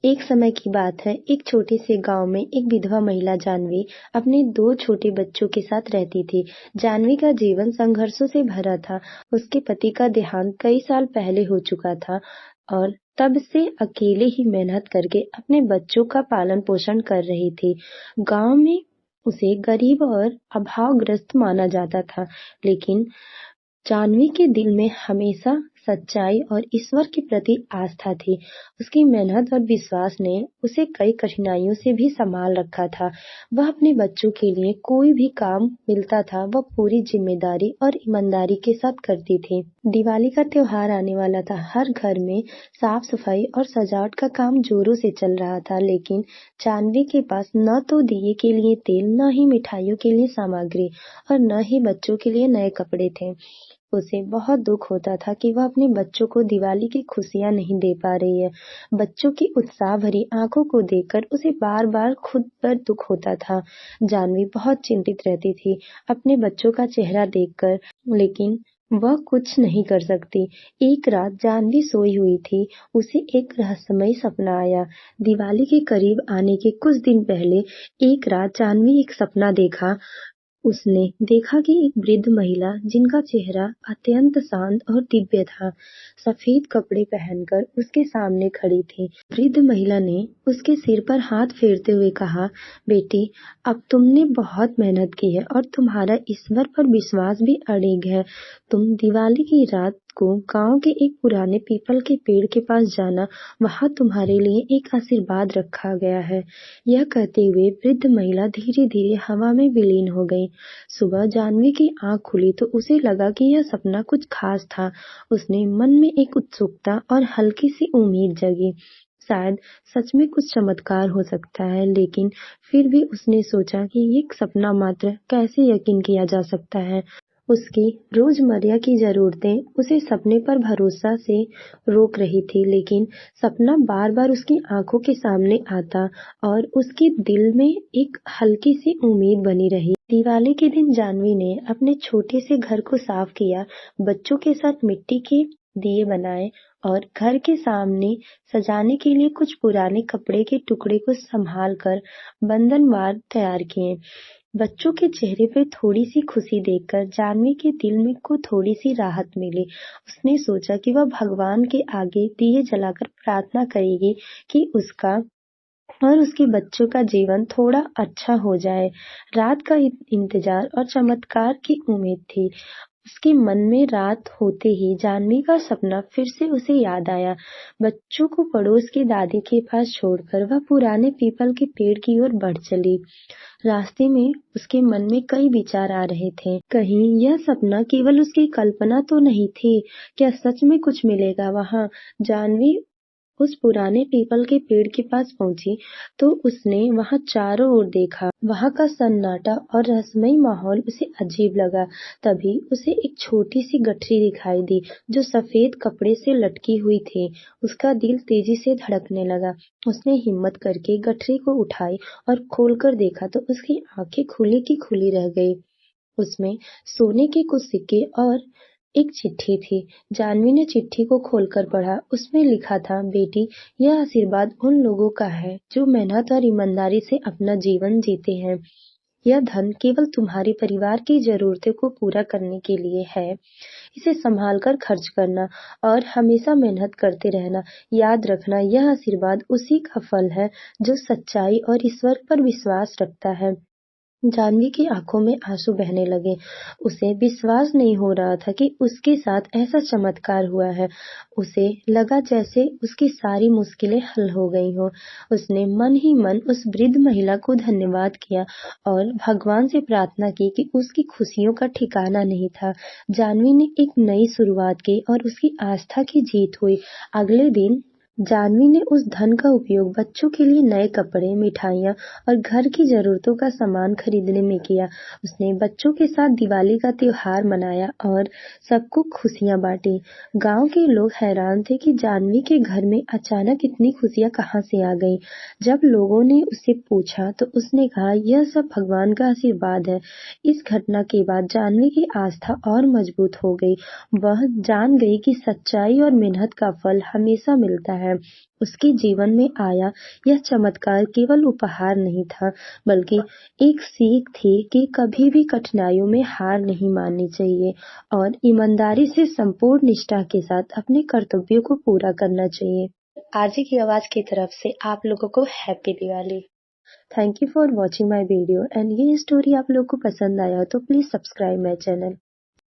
एक समय की बात है, एक छोटे से गांव में एक विधवा महिला जानवी अपने 2 छोटे बच्चों के साथ रहती थी। जानवी का जीवन संघर्षों से भरा था। उसके पति का देहांत कई साल पहले हो चुका था और तब से अकेले ही मेहनत करके अपने बच्चों का पालन पोषण कर रही थी। गांव में उसे गरीब और अभावग्रस्त माना जाता था, लेकिन जानवी के दिल में हमेशा सच्चाई और ईश्वर के प्रति आस्था थी। उसकी मेहनत और विश्वास ने उसे कई कठिनाइयों से भी संभाल रखा था। वह अपने बच्चों के लिए कोई भी काम मिलता था, वह पूरी जिम्मेदारी और ईमानदारी के साथ करती थी। दिवाली का त्योहार आने वाला था। हर घर में साफ सफाई और सजावट का काम जोरों से चल रहा था, लेकिन जानवी के पास न तो दिए के लिए तेल, न ही मिठाइयों के लिए सामग्री और न ही बच्चों के लिए नए कपड़े थे। उसे बहुत दुख होता था कि वह अपने बच्चों को दिवाली की खुशियां नहीं दे पा रही है। बच्चों की उत्साह भरी आंखों को देखकर उसे बार-बार खुद पर दुख होता था। जानवी बहुत चिंतित रहती थी अपने बच्चों का चेहरा देखकर, लेकिन वह कुछ नहीं कर सकती। एक रात जानवी सोई हुई थी, उसे एक रहस्यमय सपना आया। दिवाली के करीब आने के कुछ दिन पहले एक रात जानवी एक सपना देखा। उसने देखा कि एक वृद्ध महिला, जिनका चेहरा अत्यंत शांत और दिव्य था, सफेद कपड़े पहनकर उसके सामने खड़ी थी। वृद्ध महिला ने उसके सिर पर हाथ फेरते हुए कहा, बेटी, अब तुमने बहुत मेहनत की है और तुम्हारा ईश्वर पर विश्वास भी अडिग है। तुम दिवाली की रात को गांव के एक पुराने पीपल के पेड़ के पास जाना, वहां तुम्हारे लिए एक आशीर्वाद रखा गया है। यह कहते हुए वृद्ध महिला धीरे धीरे हवा में विलीन हो गई। सुबह जानवी की आंख खुली तो उसे लगा कि यह सपना कुछ खास था। उसने मन में एक उत्सुकता और हल्की सी उम्मीद जगी। शायद सच में कुछ चमत्कार हो सकता है, लेकिन फिर भी उसने सोचा कि ये एक सपना मात्र, कैसे यकीन किया जा सकता है। उसकी रोजमर्रा की जरूरतें उसे सपने पर भरोसा से रोक रही थी, लेकिन सपना बार बार उसकी आंखों के सामने आता और उसके दिल में एक हल्की सी उम्मीद बनी रही। दिवाली के दिन जानवी ने अपने छोटे से घर को साफ किया, बच्चों के साथ मिट्टी के दिए बनाए और घर के सामने सजाने के लिए कुछ पुराने कपड़े के टुकड़े को संभाल कर बंधनवार तैयार किए। बच्चों के चेहरे पे थोड़ी सी खुशी देखकर जानवी के दिल में को थोड़ी सी राहत मिली। उसने सोचा कि वह भगवान के आगे दिए जलाकर प्रार्थना करेगी कि उसका और उसके बच्चों का जीवन थोड़ा अच्छा हो जाए। रात का इंतजार और चमत्कार की उम्मीद थी। उसके मन में रात होते ही जानवी का सपना फिर से उसे याद आया। बच्चों को पड़ोस की दादी के पास छोड़कर वह पुराने पीपल के पेड़ की ओर बढ़ चली। रास्ते में उसके मन में कई विचार आ रहे थे। कहीं यह सपना केवल उसकी कल्पना तो नहीं थी? क्या सच में कुछ मिलेगा वहां? जानवी उस पुराने पीपल के पेड़ के पास पहुंची तो उसने वहां चारों ओर देखा। वहां का सन्नाटा और रहस्यमय माहौल उसे अजीब लगा। तभी उसे एक छोटी सी गठरी दिखाई दी, जो सफेद कपड़े से लटकी हुई थी। उसका दिल तेजी से धड़कने लगा। उसने हिम्मत करके गठरी को उठाई और खोलकर देखा तो उसकी आंखें खुली की खुली रह गई। उसमें सोने के कुछ सिक्के और एक चिट्ठी थी। जानवी ने चिट्ठी को खोलकर पढ़ा। उसमें लिखा था, बेटी, यह आशीर्वाद उन लोगों का है जो मेहनत और ईमानदारी से अपना जीवन जीते हैं। यह धन केवल तुम्हारे परिवार की जरूरतों को पूरा करने के लिए है। इसे संभाल कर खर्च करना और हमेशा मेहनत करते रहना। याद रखना, यह आशीर्वाद उसी का फल है जो सच्चाई और ईश्वर पर विश्वास रखता है। जानवी की आंखों में आंसू बहने लगे। उसे विश्वास नहीं हो रहा था कि उसके साथ ऐसा चमत्कार हुआ है। उसे लगा जैसे उसकी सारी मुश्किलें हल हो गई हों। उसने मन ही मन उस वृद्ध महिला को धन्यवाद किया और भगवान से प्रार्थना की कि उसकी खुशियों का ठिकाना नहीं था। जानवी ने एक नई शुरुआत की और उसकी आस्था की जीत हुई। अगले दिन जानवी ने उस धन का उपयोग बच्चों के लिए नए कपड़े, मिठाइयाँ और घर की जरूरतों का सामान खरीदने में किया। उसने बच्चों के साथ दिवाली का त्योहार मनाया और सबको खुशियाँ बांटी। गांव के लोग हैरान थे कि जानवी के घर में अचानक इतनी खुशियाँ कहाँ से आ गईं। जब लोगों ने उससे पूछा तो उसने कहा, यह सब भगवान का आशीर्वाद है। इस घटना के बाद जानवी की आस्था और मजबूत हो गई। वह जान गई कि सच्चाई और मेहनत का फल हमेशा मिलता है। है। उसके जीवन में आया यह चमत्कार केवल उपहार नहीं था, बल्कि एक सीख थी कि कभी भी कठिनाइयों में हार नहीं माननी चाहिए और ईमानदारी से संपूर्ण निष्ठा के साथ अपने कर्तव्यों को पूरा करना चाहिए। आरजे की आवाज की तरफ से आप लोगों को happy Diwali. Thank you for watching my video and ये स्टोरी आप लोगों को पसंद आया तो प्लीज सब्सक्राइब माय चैनल।